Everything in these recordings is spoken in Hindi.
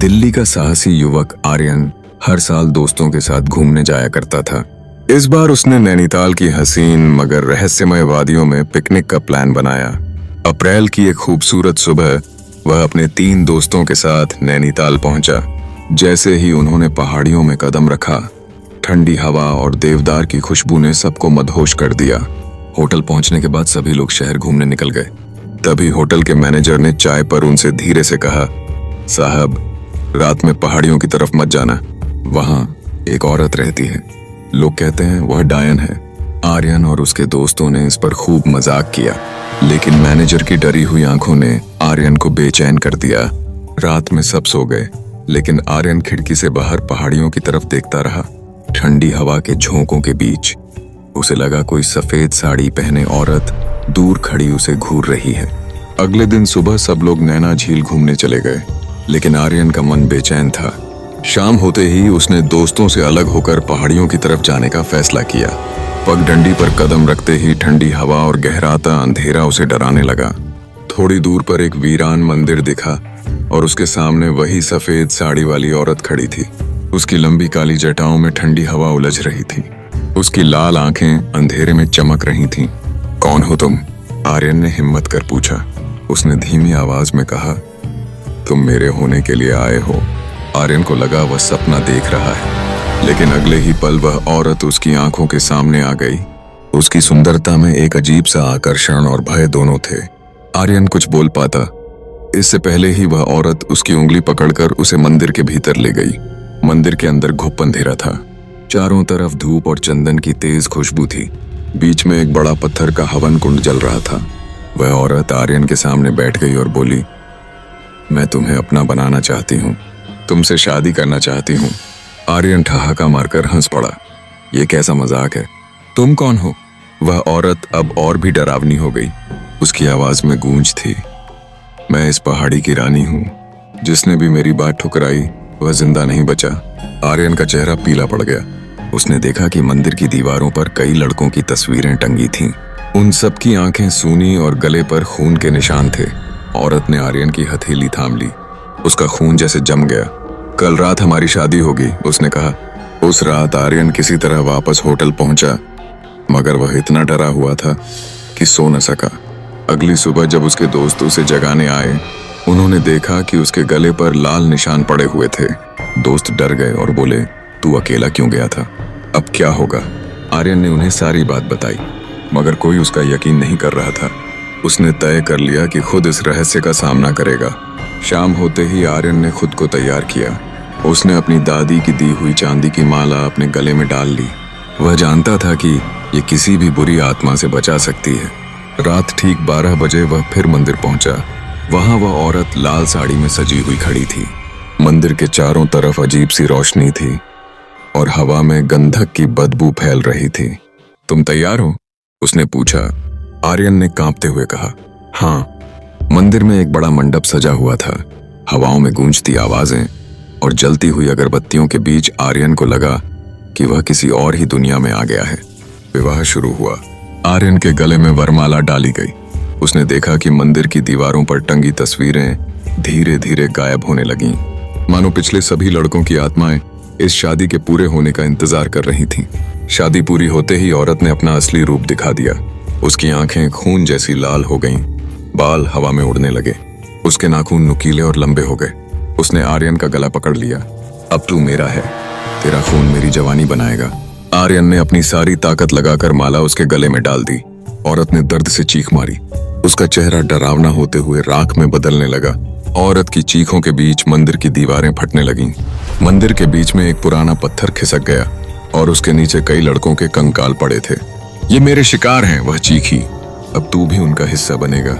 दिल्ली का साहसी युवक आर्यन हर साल दोस्तों के साथ घूमने जाया करता था। इस बार उसने नैनीताल की हसीन मगर रहस्यमय वादियों में पिकनिक का प्लान बनाया। अप्रैल की एक खूबसूरत सुबह वह अपने 3 दोस्तों के साथ नैनीताल पहुंचा। जैसे ही उन्होंने पहाड़ियों में कदम रखा, ठंडी हवा और देवदार की खुशबू ने सबको मदहोश कर दिया। होटल पहुंचने के बाद सभी लोग शहर घूमने निकल गए। तभी होटल के मैनेजर ने चाय पर उनसे धीरे से कहा, साहब, रात में पहाड़ियों की तरफ मत जाना, वहां एक औरत रहती है। लोग कहते हैं वह डायन है। आर्यन और उसके दोस्तों ने इस पर खूब मजाक किया, लेकिन मैनेजर की डरी हुई आंखों ने आर्यन को बेचैन कर दिया। रात में सब सो गए, लेकिन आर्यन खिड़की से बाहर पहाड़ियों की तरफ देखता रहा। ठंडी हवा के झोंकों के बीच उसे लगा कोई सफेद साड़ी पहने औरत दूर खड़ी उसे घूर रही है। अगले दिन सुबह सब लोग नैना झील घूमने चले गए, लेकिन आर्यन का मन बेचैन था। शाम होते ही उसने दोस्तों से अलग होकर पहाड़ियों की तरफ जाने का फैसला किया। पगडंडी पर कदम रखते ही ठंडी हवा और गहराता अंधेरा उसे डराने लगा। थोड़ी दूर पर एक वीरान मंदिर दिखा और उसके सामने वही सफेद साड़ी वाली औरत खड़ी थी। उसकी लंबी काली जटाओं में ठंडी हवा उलझ रही थी। उसकी लाल आंखें अंधेरे में चमक रही थीं। कौन हो तुम? आर्यन ने हिम्मत कर पूछा। उसने धीमी आवाज में कहा, तुम मेरे होने के लिए आए हो। आर्यन को लगा वह सपना देख रहा है, लेकिन अगले ही पल वह औरत उसकी आंखों के सामने आ गई। उसकी सुंदरता में एक अजीब सा आकर्षण और भय दोनों थे। आर्यन कुछ बोल पाता, इससे पहले ही वह औरत उसकी उंगली पकड़कर उसे मंदिर के भीतर ले गई। मंदिर के अंदर घुप अंधेरा था। चारों तरफ धूप और चंदन की तेज खुशबू थी। बीच में एक बड़ा पत्थर का हवन कुंड जल रहा था। वह औरत आर्यन के सामने बैठ गई और बोली, मैं तुम्हें अपना बनाना चाहती हूँ, तुमसे शादी करना चाहती हूँ। आर्यन ठहाका मारकर हंस पड़ा। ये कैसा मजाक है? तुम कौन हो? वह औरत अब और भी डरावनी हो गई। उसकी आवाज में गूंज थी, मैं इस पहाड़ी की रानी हूँ। जिसने भी मेरी बात ठुकराई वह जिंदा नहीं बचा। आर्यन का चेहरा पीला पड़ गया। उसने देखा कि मंदिर की दीवारों पर कई लड़कों की तस्वीरें टंगी थीं। उन सब की आंखें सूनी और गले पर खून के निशान थे। औरत ने आर्यन की हथेली थाम ली। उसका खून जैसे जम गया। कल रात हमारी शादी होगी, उसने कहा। उस रात आर्यन किसी तरह वापस होटल पहुंचा, मगर वह इतना डरा हुआ था कि सो न सका। अगली सुबह जब उसके दोस्त उसे जगाने आए, उन्होंने देखा कि उसके गले पर लाल निशान पड़े हुए थे। दोस्त डर गए और बोले, तू अकेला क्यों गया था? अब क्या होगा? आर्यन ने उन्हें सारी बात बताई, मगर कोई उसका यकीन नहीं कर रहा था। उसने तय कर लिया कि खुद इस रहस्य का सामना करेगा। शाम होते ही आर्यन ने खुद को तैयार किया। उसने अपनी दादी की दी हुई चांदी की माला अपने गले में डाल ली। वह जानता था कि ये किसी भी बुरी आत्मा से बचा सकती है। रात ठीक 12 बजे वह फिर मंदिर पहुंचा। वहां वह औरत लाल साड़ी में सजी हुई खड़ी थी। मंदिर के चारों तरफ अजीब सी रोशनी थी और हवा में गंधक की बदबू फैल रही थी। तुम तैयार हो? उसने पूछा। आर्यन ने कांपते हुए कहा, हाँ। मंदिर में एक बड़ा मंडप सजा हुआ था। हवाओं में गूंजती आवाजें और जलती हुई अगरबत्तियों के बीच आर्यन को लगा कि वह किसी और ही दुनिया में आ गया है। विवाह शुरू हुआ। आर्यन के गले में वरमाला डाली गई। उसने देखा कि मंदिर की दीवारों पर टंगी तस्वीरें धीरे धीरे गायब होने लगीं, मानो पिछले सभी लड़कों की आत्माएं इस शादी के पूरे होने का इंतजार कर रही थीं। शादी पूरी होते ही औरत ने अपना असली रूप दिखा दिया। उसकी आंखें खून जैसी लाल हो गईं, बाल हवा में उड़ने लगे, उसके नाखून नुकीले और लंबे हो गए। उसने आर्यन का गला पकड़ लिया। अब तू मेरा है, तेरा खून मेरी जवानी बनाएगा। आर्यन ने अपनी सारी ताकत लगाकर माला उसके गले में डाल दी। औरत ने दर्द से चीख मारी। उसका चेहरा डरावना होते हुए राख में बदलने लगा। औरत की चीखों के बीच मंदिर की दीवारें फटने लगीं। मंदिर के बीच में एक पुराना पत्थर खिसक गया और उसके नीचे कई लड़कों के कंकाल पड़े थे। ये मेरे शिकार हैं, वह चीखी। अब तू भी उनका हिस्सा बनेगा।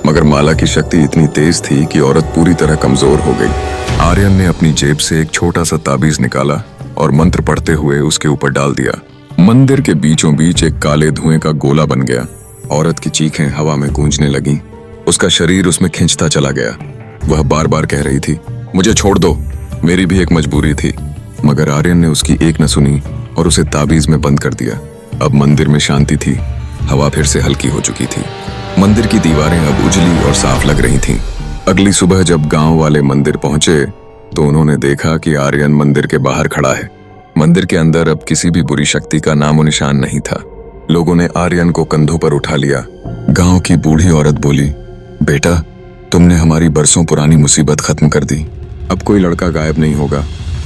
मगर माला की शक्ति इतनी तेज थी कि औरत पूरी तरह कमजोर हो गई। आर्यन ने अपनी जेब से एक छोटा सा ताबीज निकाला और मंत्र पढ़ते हुए उसके ऊपर डाल दिया। मंदिर के बीचों बीच एक काले धुएं का गोला बन गया। औरत की चीखें हवा में गूंजने लगीं। उसका शरीर उसमें खिंचता चला गया। वह बार बार कह रही थी, मुझे छोड़ दो, मेरी भी एक मजबूरी थी। मगर आर्यन ने उसकी एक न सुनी और उसे ताबीज में बंद कर दिया। अब मंदिर में शांति थी। हवा फिर से हल्की हो चुकी थी। मंदिर की दीवारें अब उजली और साफ लग रही थीं। अगली सुबह जब गांव वाले मंदिर पहुंचे तो उन्होंने देखा कि आर्यन मंदिर के बाहर खड़ा है। मंदिर के अंदर अब किसी भी बुरी शक्ति का नामो निशान नहीं था। लोगों ने आर्यन को कंधों पर उठा लिया। गांव की बूढ़ी औरत बोली, बेटा, तुमने हमारी बरसों पुरानी मुसीबत खत्म कर दी। अब कोई लड़का गायब नहीं होगा।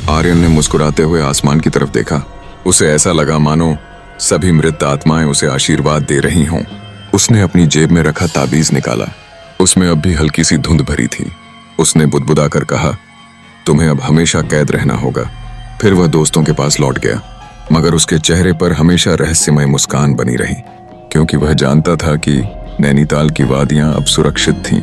आर्यन ने मुस्कुराते हुए आसमान की तरफ देखा। उसे ऐसा लगा मानो सभी मृत आत्माएं उसे आशीर्वाद दे रही हों। उसने अपनी जेब में रखा ताबीज निकाला। उसमें अब भी हल्की सी धुंध भरी थी। उसने बुदबुदा कर कहा, तुम्हें अब हमेशा कैद रहना होगा। फिर वह दोस्तों के पास लौट गया, मगर उसके चेहरे पर हमेशा रहस्यमय मुस्कान बनी रही, क्योंकि वह जानता था कि नैनीताल की वादियां अब सुरक्षित थीं।